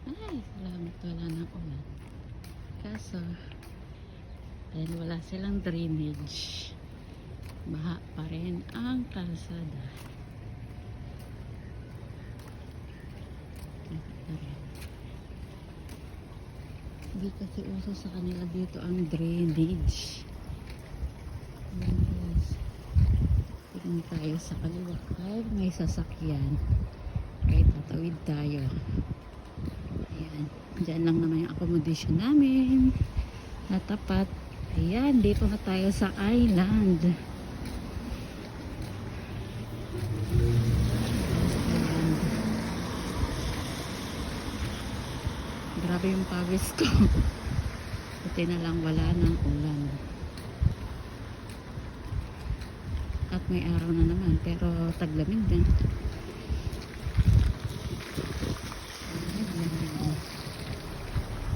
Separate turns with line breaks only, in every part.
Ay, salamat wala ng ulan. Kaso, dahil wala silang drainage, baha pa rin ang kalsada. Hindi kasi uso sa kanila dito ang drainage. Yes. Tingnan tayo sa kaliwa kahit may sasakyan. Kahit tatawid tayo. Ayan. Diyan lang naman yung accommodation namin. Natapat. Ayan. Dito na tayo sa island. Grabe yung pawis ko. Buti na lang wala ng ulan. At may araw na naman. Pero taglamig din.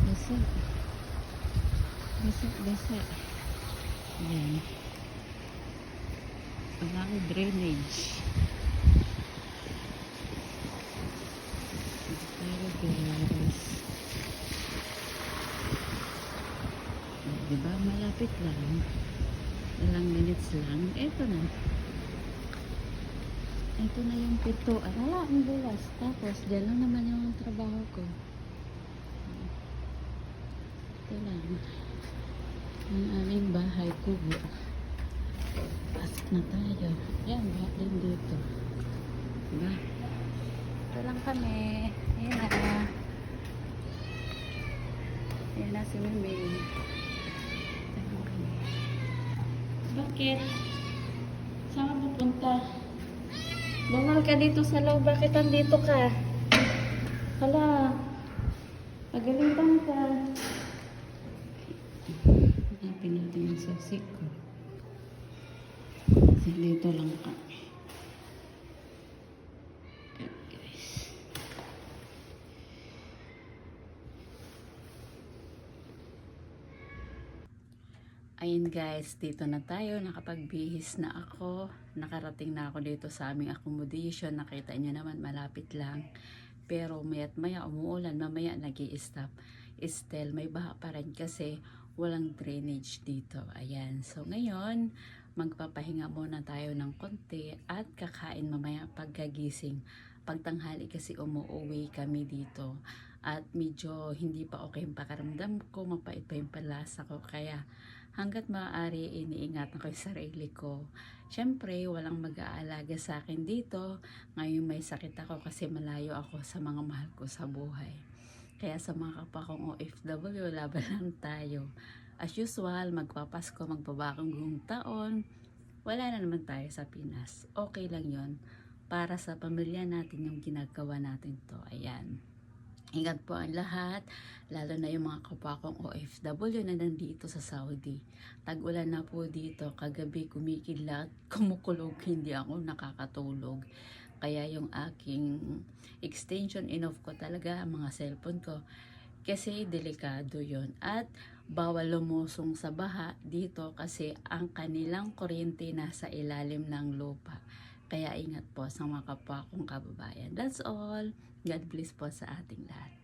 Basa. Basa, basa. Ayan. Walang drainage. Pero guys. Diba malapit lang. Ilang minutes lang. Eto na. Ito na yung pintuan. Wala, ang bulas. Tapos, dyan lang naman yung trabaho ko. Ito lang. Ang aming bahay kubo. Pasok na tayo. Yan, bahat din dito. Diba? Ito lang kami. Ayan na. Ayan na si Mimi. Ito lang kami. Bakit? Saan ka pupunta? Bumal ka dito sa loob. Bakit andito ka? Hala. Pagalitan ka. Hanapin natin yung susi ko. Kasi dito lang kami. Ayan guys. Ayun guys, dito na tayo. Nakapagbihis na ako. Nakarating na ako dito sa aming accommodation. Nakita nyo naman, malapit lang. Pero maya't maya umuulan, mamaya nag-i-stop. Still, may baha pa rin kasi walang drainage dito. Ayan. So ngayon, magpapahinga muna tayo ng konti at kakain mamaya pagkagising. Pagtanghali kasi umuwi kami dito. At medyo hindi pa okay yung pakaramdam ko, mapait pa yung palasa ko. Kaya hanggat maaari iniingatan ko yung sarili ko. Siyempre, walang mag-aalaga sa akin dito. Ngayon may sakit ako kasi malayo ako sa mga mahal ko sa buhay. Kaya sa mga kapwa kong OFW, laban lang tayo. As usual, magpapasko, magbabagong taon. Wala na naman tayo sa Pinas. Okay lang yon para sa pamilya natin yung ginagawa natin to. Ayan. Ingat po ang lahat, lalo na yung mga kapwa kong OFW na nandito sa Saudi. Tag-ulan na po dito, kagabi kumikidlat, kumukulog, hindi ako nakakatulog. Kaya yung aking extension in-off ko talaga, mga cellphone ko, kasi delikado yon. At bawal lumusong sa baha dito kasi ang kanilang kuryente nasa ilalim ng lupa. Kaya ingat po sa mga kapwa kong kababayan. That's all. God bless po sa ating lahat.